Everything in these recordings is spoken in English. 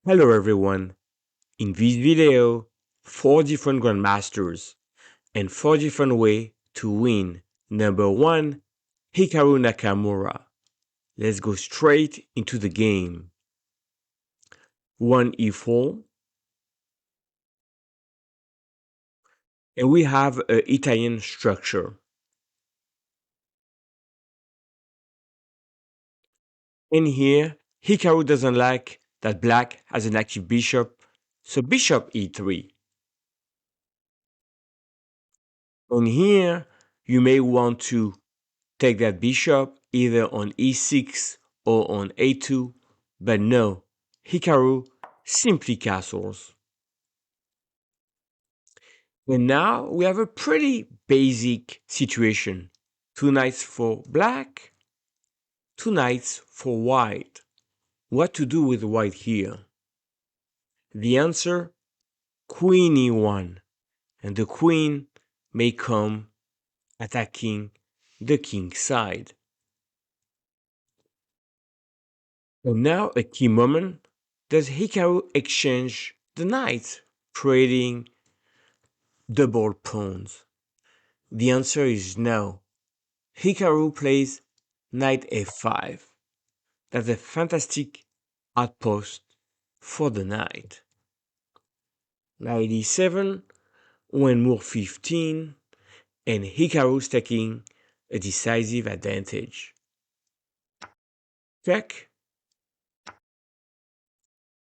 Hello everyone. In this video, 4 different grandmasters and 4 different ways to win. Number 1, Hikaru Nakamura. Let's go straight into the game. 1 e4, and we have an Italian structure. And here, Hikaru doesn't like that black has an active bishop, so bishop e3. And here, you may want to take that bishop either on e6 or on a2, but no, Hikaru simply castles. And now we have a pretty basic situation. 2 knights for black, 2 knights for white. What to do with white here? The answer, queen e1, and the queen may come attacking the king's side. And now a key moment, does Hikaru exchange the knights, creating double pawns? The answer is no. Hikaru plays knight f5. That's a fantastic outpost for the knight. Knight e7, when move 15, and Hikaru's taking a decisive advantage. Check,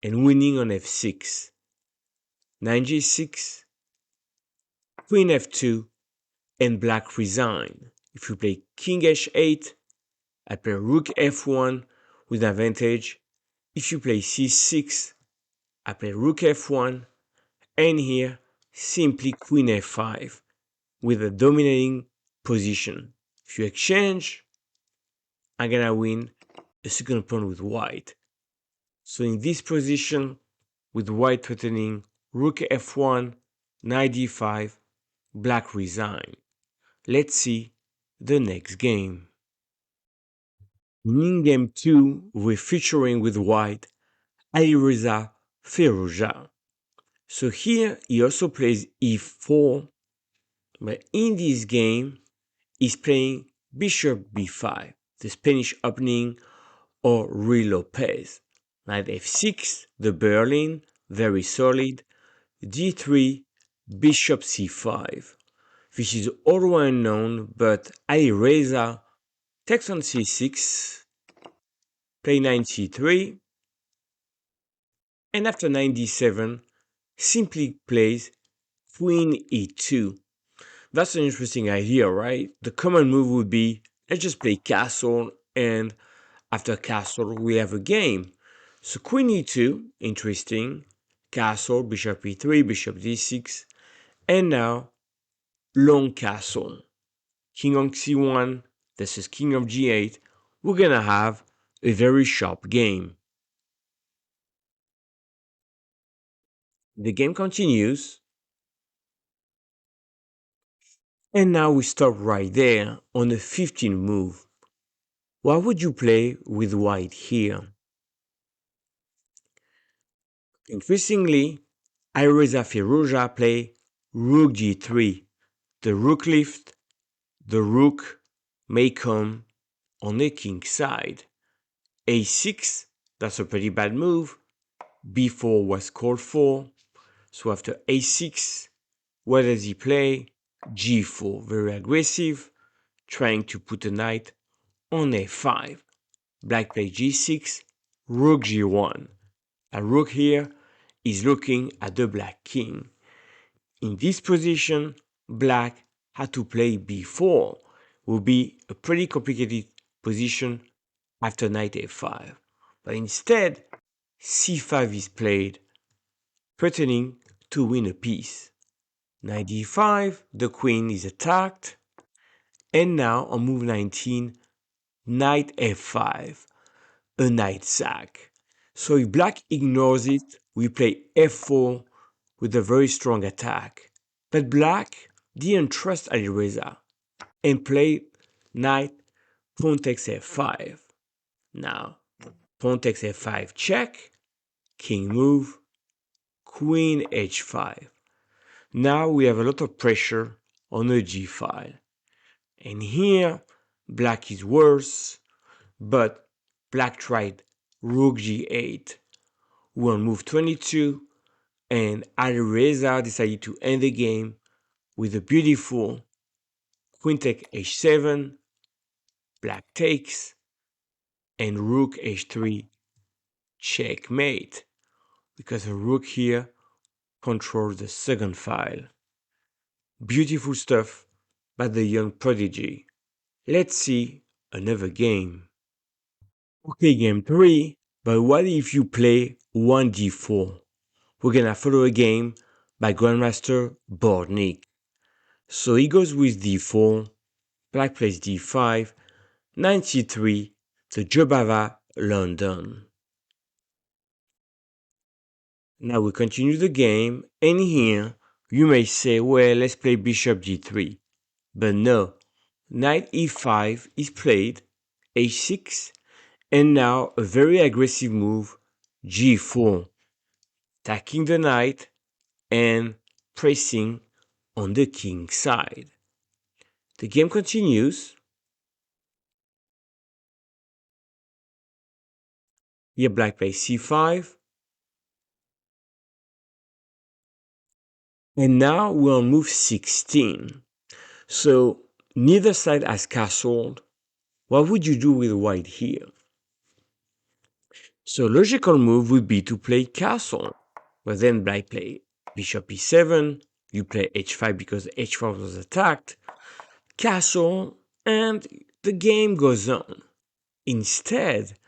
and winning on f6. Knight g6, queen f2, and black resign. If you play king h8, I play rook f1 with advantage. If you play c6, I play rook f1, and here simply queen f5 with a dominating position. If you exchange, I'm gonna win a second pawn with white. So in this position, with white threatening rook f1, knight d5, black resign. Let's see the next game. In game 2, we're featuring with white Alireza Firzouja. So here he also plays e4, but in this game he's playing bishop b5, the Spanish opening or Ruy Lopez. Knight f6, the Berlin, very solid. d3, bishop c5. This is all well known, but Alireza takes on c6, play knight c3, and after knight d7, simply plays queen e2. That's an interesting idea, right? The common move would be, let's just play castle, and after castle, we have a game. So queen e2, interesting. Castle, bishop e3, bishop d6, and now long castle. King on c1, this is king of g8. We're gonna have a very sharp game. The game continues. And now we stop right there on the 15th move. What would you play with white here? Increasingly, Alireza Firzouja play rook g3. The rook lift, the rook may come on the king's side. a6, that's a pretty bad move. b4 was called for. So after a6, what does he play? g4, very aggressive, trying to put a knight on a5. Black plays g6, rook g1. A rook here is looking at the black king. In this position, black had to play b4. Will be a pretty complicated position after knight a5. But instead, c5 is played, threatening to win a piece. Knight d5, the queen is attacked. And now on move 19, knight f5, a knight sack. So if black ignores it, we play f4 with a very strong attack. But black didn't trust Alireza and played knight pawn takes f5. Now, pawn takes f5 check, king move, queen h5. Now we have a lot of pressure on the g file. And here, black is worse, but black tried rook g8, won move 22, and Alireza decided to end the game with a beautiful queen take h7, black takes, and rook h3 checkmate, because the rook here controls the second file. Beautiful stuff by the young prodigy. Let's see another game. Okay, game 3, but what if you play 1d4? We're gonna follow a game by Grandmaster Bortnyk. So he goes with d4, black plays d5, knight c3, the Jobava London. Now we continue the game, and here you may say, well, let's play bishop d3. But no, knight e5 is played, h6, and now a very aggressive move, g4, attacking the knight and pressing on the king side. The game continues. Here black plays c5. And now we're on move 16. So neither side has castled. What would you do with white here? So logical move would be to play castle. But then black play bishop e7. You play h5 because h4 was attacked. Castle, and the game goes on. Instead,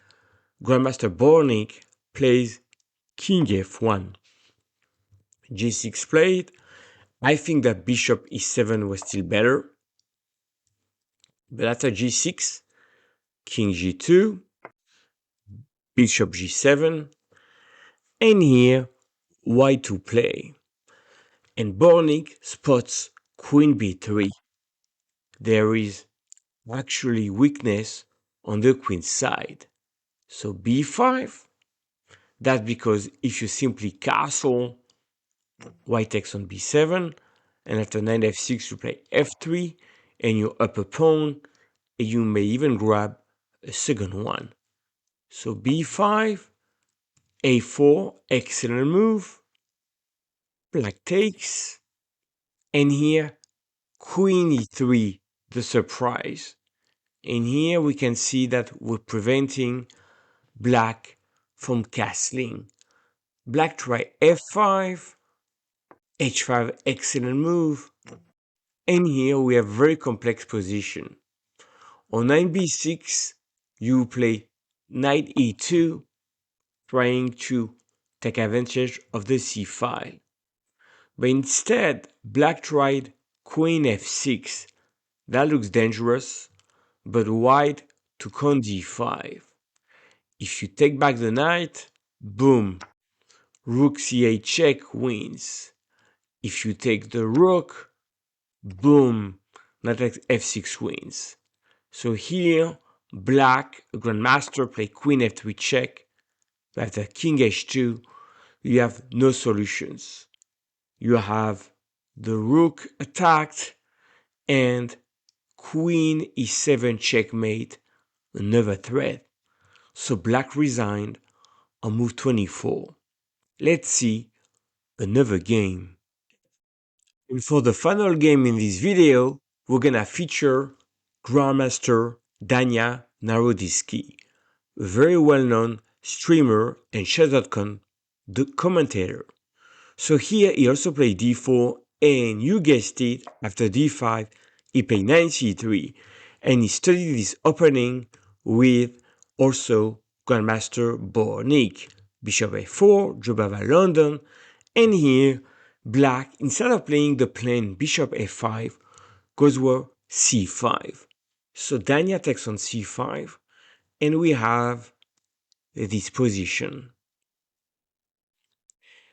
Grandmaster Bortnyk plays king f1. g6 played. I think that bishop e7 was still better. But after g6, king g2, bishop g7, and here white to play. And Bortnyk spots queen b3. There is actually weakness on the queen side. So b5, that's because if you simply castle, white takes on b7, and after knight f6 you play f3, and you're up a pawn, and you may even grab a second one. So b5, a4, excellent move, black takes, and here queen e3, the surprise. And here we can see that we're preventing black from castling. Black try f5, h5, excellent move, and here we have very complex position. On knight b6, you play knight e2, trying to take advantage of the c file. But instead, black tried queen f6. That looks dangerous, but white took on d5. If you take back the knight, boom, rook c8 check wins. If you take the rook, boom, knight f6 wins. So here, black, grandmaster, play queen f3 check. After king h2, you have no solutions. You have the rook attacked and queen e7 checkmate, another threat. So black resigned on move 24. Let's see another game. And for the final game in this video, we're gonna feature Grandmaster Dania Naroditsky, a very well-known streamer and chess.com commentator. So here he also played d4, and you guessed it, after d5 he played knight c3, and he studied this opening with also Grandmaster Bortnyk, bishop a4, Jobava London, and here black, instead of playing the plain bishop a5, goes with c5. So Dania takes on c5, and we have this position.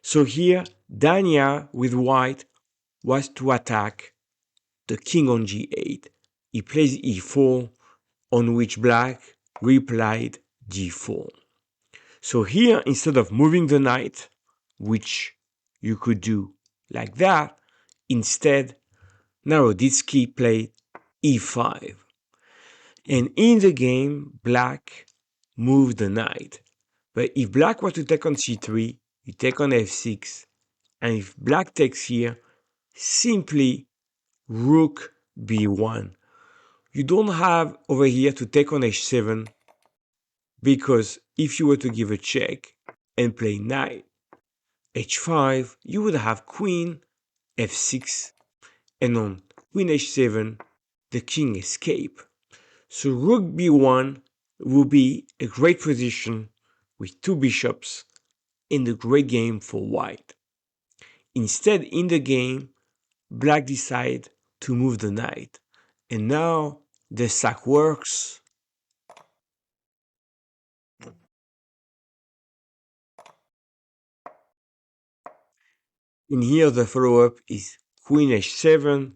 So here, Dania with white was to attack the king on g8. He plays e4, on which black replied d4. So here, instead of moving the knight, which you could do like that, instead, Naroditsky played e5. And in the game, black moved the knight. But if black were to take on c3, you take on f6. And if black takes here, simply rook b1. You don't have over here to take on h7, because if you were to give a check and play knight h5, you would have queen f6, and on queen h7, the king escape. So rook b1 will be a great position with two bishops in the great game for white. Instead, in the game, black decided to move the knight, and now the sack works. And here the follow-up is queen h7,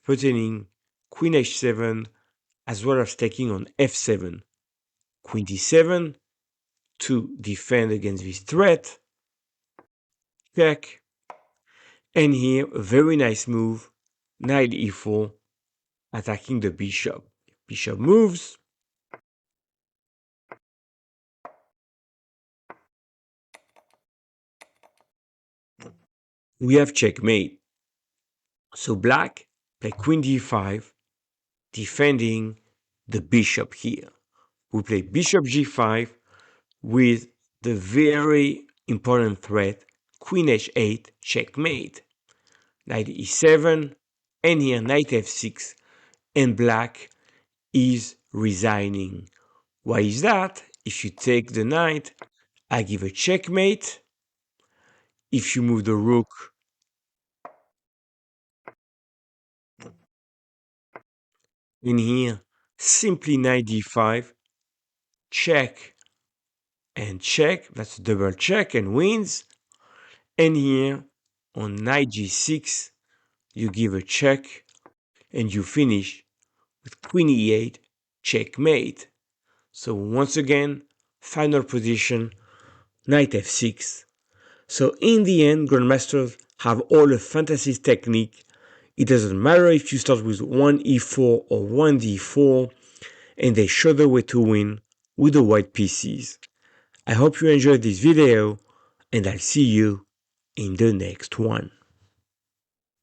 threatening queen h7, as well as taking on f7, queen d7 to defend against this threat, check, and here a very nice move, knight e4, attacking the bishop. Bishop moves, we have checkmate. So black play queen d5, defending the bishop here. We play bishop g5 with the very important threat, queen h8, checkmate. Knight e7, and here knight f6, and black is resigning. Why is that? If you take the knight, I give a checkmate. If you move the rook, in here, simply knight d5, check and check, that's a double check and wins. And here, on knight g6, you give a check, and you finish with queen e8, checkmate. So once again, final position, knight f6. So in the end, grandmasters have all a fantasy technique. It doesn't matter if you start with 1e4 or 1d4, and they show the way to win with the white pieces. I hope you enjoyed this video, and I'll see you in the next one.